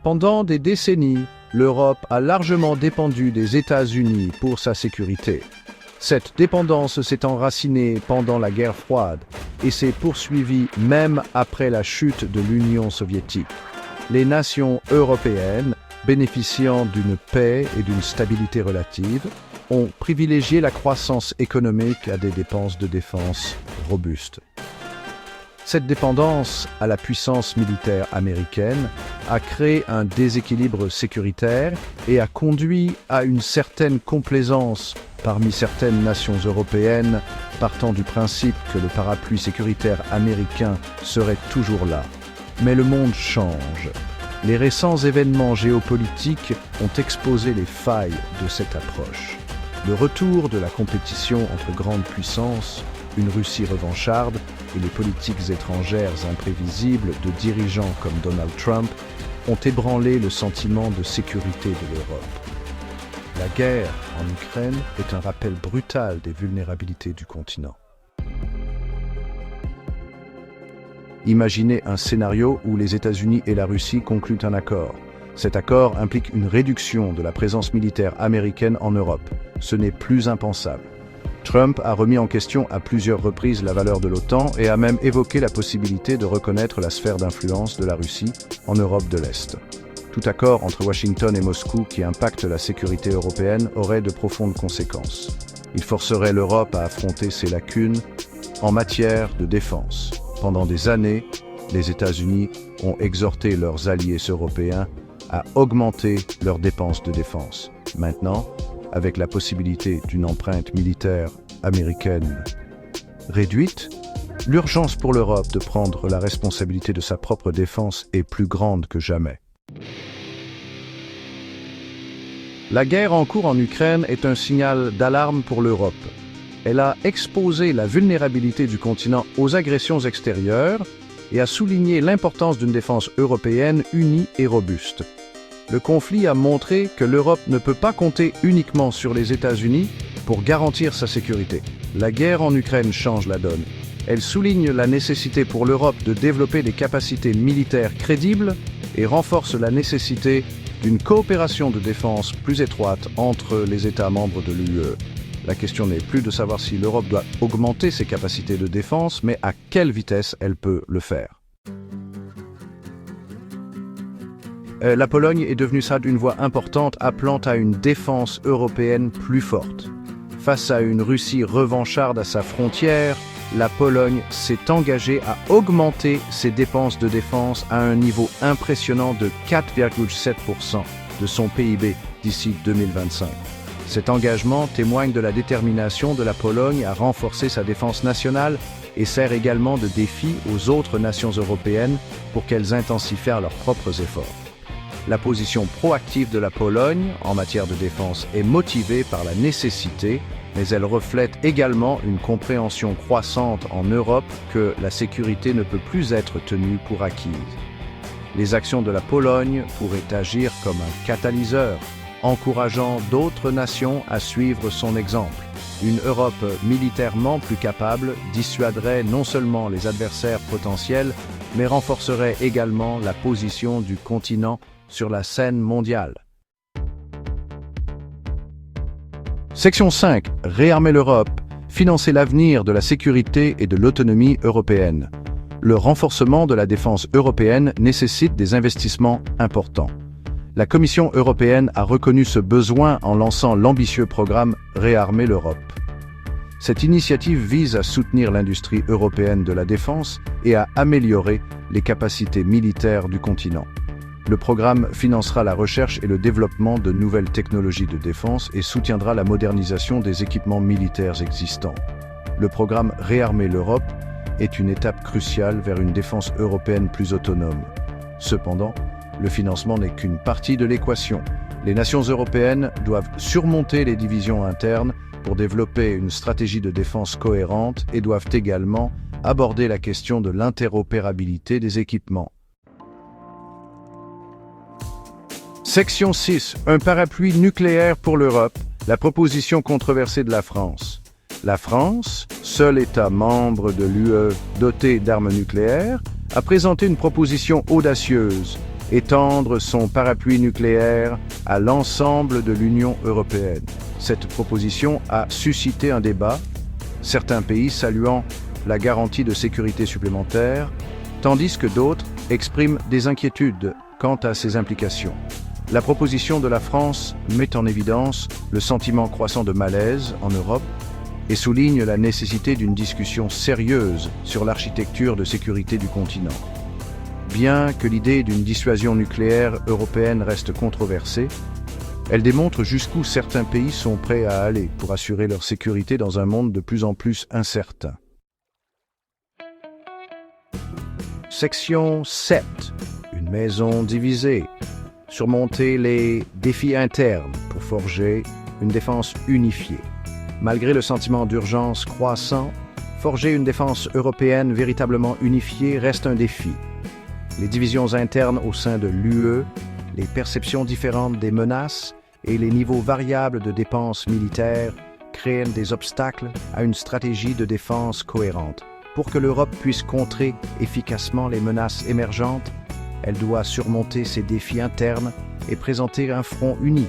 Pendant des décennies, l'Europe a largement dépendu des États-Unis pour sa sécurité. Cette dépendance s'est enracinée pendant la guerre froide et s'est poursuivie même après la chute de l'Union soviétique. Les nations européennes, bénéficiant d'une paix et d'une stabilité relative, ont privilégié la croissance économique à des dépenses de défense robustes. Cette dépendance à la puissance militaire américaine a créé un déséquilibre sécuritaire et a conduit à une certaine complaisance parmi certaines nations européennes, partant du principe que le parapluie sécuritaire américain serait toujours là. Mais le monde change. Les récents événements géopolitiques ont exposé les failles de cette approche. Le retour de la compétition entre grandes puissances, une Russie revancharde et les politiques étrangères imprévisibles de dirigeants comme Donald Trump ont ébranlé le sentiment de sécurité de l'Europe. La guerre en Ukraine est un rappel brutal des vulnérabilités du continent. Imaginez un scénario où les États-Unis et la Russie concluent un accord. Cet accord implique une réduction de la présence militaire américaine en Europe. Ce n'est plus impensable. Trump a remis en question à plusieurs reprises la valeur de l'OTAN et a même évoqué la possibilité de reconnaître la sphère d'influence de la Russie en Europe de l'Est. Tout accord entre Washington et Moscou qui impacte la sécurité européenne aurait de profondes conséquences. Il forcerait l'Europe à affronter ses lacunes en matière de défense. Pendant des années, les États-Unis ont exhorté leurs alliés européens à augmenter leurs dépenses de défense. Maintenant, avec la possibilité d'une empreinte militaire américaine réduite, l'urgence pour l'Europe de prendre la responsabilité de sa propre défense est plus grande que jamais. La guerre en cours en Ukraine est un signal d'alarme pour l'Europe. Elle a exposé la vulnérabilité du continent aux agressions extérieures et a souligné l'importance d'une défense européenne unie et robuste. Le conflit a montré que l'Europe ne peut pas compter uniquement sur les États-Unis pour garantir sa sécurité. La guerre en Ukraine change la donne. Elle souligne la nécessité pour l'Europe de développer des capacités militaires crédibles et renforce la nécessité d'une coopération de défense plus étroite entre les États membres de l'UE. La question n'est plus de savoir si l'Europe doit augmenter ses capacités de défense, mais à quelle vitesse elle peut le faire. La Pologne est devenue ça d'une voix importante, appelant à une défense européenne plus forte. Face à une Russie revancharde à sa frontière, la Pologne s'est engagée à augmenter ses dépenses de défense à un niveau impressionnant de 4,7% de son PIB d'ici 2025. Cet engagement témoigne de la détermination de la Pologne à renforcer sa défense nationale et sert également de défi aux autres nations européennes pour qu'elles intensifient leurs propres efforts. La position proactive de la Pologne en matière de défense est motivée par la nécessité, mais elle reflète également une compréhension croissante en Europe que la sécurité ne peut plus être tenue pour acquise. Les actions de la Pologne pourraient agir comme un catalyseur, encourageant d'autres nations à suivre son exemple. Une Europe militairement plus capable dissuaderait non seulement les adversaires potentiels, mais renforcerait également la position du continent sur la scène mondiale. Section 5. Réarmer l'Europe. Financer l'avenir de la sécurité et de l'autonomie européenne. Le renforcement de la défense européenne nécessite des investissements importants. La Commission européenne a reconnu ce besoin en lançant l'ambitieux programme Réarmer l'Europe. Cette initiative vise à soutenir l'industrie européenne de la défense et à améliorer les capacités militaires du continent. Le programme financera la recherche et le développement de nouvelles technologies de défense et soutiendra la modernisation des équipements militaires existants. Le programme Réarmer l'Europe est une étape cruciale vers une défense européenne plus autonome. Cependant, le financement n'est qu'une partie de l'équation. Les nations européennes doivent surmonter les divisions internes pour développer une stratégie de défense cohérente et doivent également aborder la question de l'interopérabilité des équipements. Section 6. Un parapluie nucléaire pour l'Europe. La proposition controversée de la France. La France, seul État membre de l'UE doté d'armes nucléaires, a présenté une proposition audacieuse étendre son parapluie nucléaire à l'ensemble de l'Union européenne. Cette proposition a suscité un débat, certains pays saluant la garantie de sécurité supplémentaire, tandis que d'autres expriment des inquiétudes quant à ses implications. La proposition de la France met en évidence le sentiment croissant de malaise en Europe et souligne la nécessité d'une discussion sérieuse sur l'architecture de sécurité du continent. Bien que l'idée d'une dissuasion nucléaire européenne reste controversée, elle démontre jusqu'où certains pays sont prêts à aller pour assurer leur sécurité dans un monde de plus en plus incertain. Section 7. Une maison divisée. Surmonter les défis internes pour forger une défense unifiée. Malgré le sentiment d'urgence croissant, forger une défense européenne véritablement unifiée reste un défi. Les divisions internes au sein de l'UE, les perceptions différentes des menaces et les niveaux variables de dépenses militaires créent des obstacles à une stratégie de défense cohérente. Pour que l'Europe puisse contrer efficacement les menaces émergentes, elle doit surmonter ces défis internes et présenter un front uni.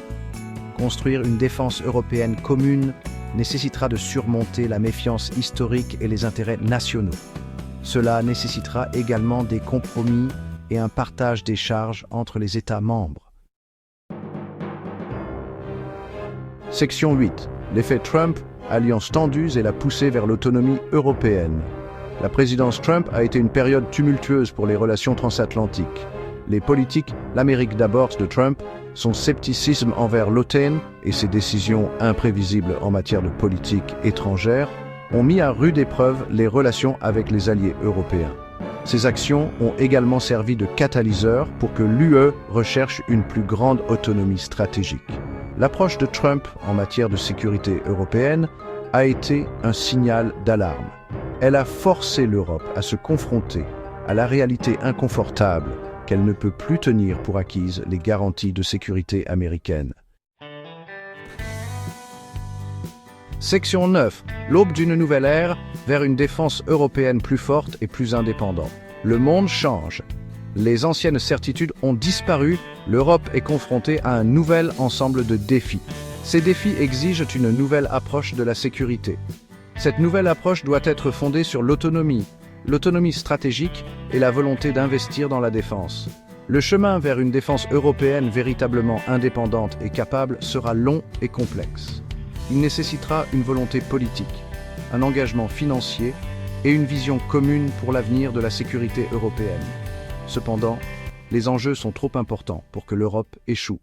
Construire une défense européenne commune nécessitera de surmonter la méfiance historique et les intérêts nationaux. Cela nécessitera également des compromis et un partage des charges entre les États membres. Section 8. L'effet Trump, alliances tendues et la poussée vers l'autonomie européenne. La présidence Trump a été une période tumultueuse pour les relations transatlantiques. Les politiques, l'Amérique d'abord de Trump, son scepticisme envers l'OTAN et ses décisions imprévisibles en matière de politique étrangère ont mis à rude épreuve les relations avec les alliés européens. Ces actions ont également servi de catalyseur pour que l'UE recherche une plus grande autonomie stratégique. L'approche de Trump en matière de sécurité européenne a été un signal d'alarme. Elle a forcé l'Europe à se confronter à la réalité inconfortable qu'elle ne peut plus tenir pour acquises les garanties de sécurité américaines. Section 9. L'aube d'une nouvelle ère vers une défense européenne plus forte et plus indépendante. Le monde change. Les anciennes certitudes ont disparu. L'Europe est confrontée à un nouvel ensemble de défis. Ces défis exigent une nouvelle approche de la sécurité. Cette nouvelle approche doit être fondée sur l'autonomie stratégique et la volonté d'investir dans la défense. Le chemin vers une défense européenne véritablement indépendante et capable sera long et complexe. Il nécessitera une volonté politique, un engagement financier et une vision commune pour l'avenir de la sécurité européenne. Cependant, les enjeux sont trop importants pour que l'Europe échoue.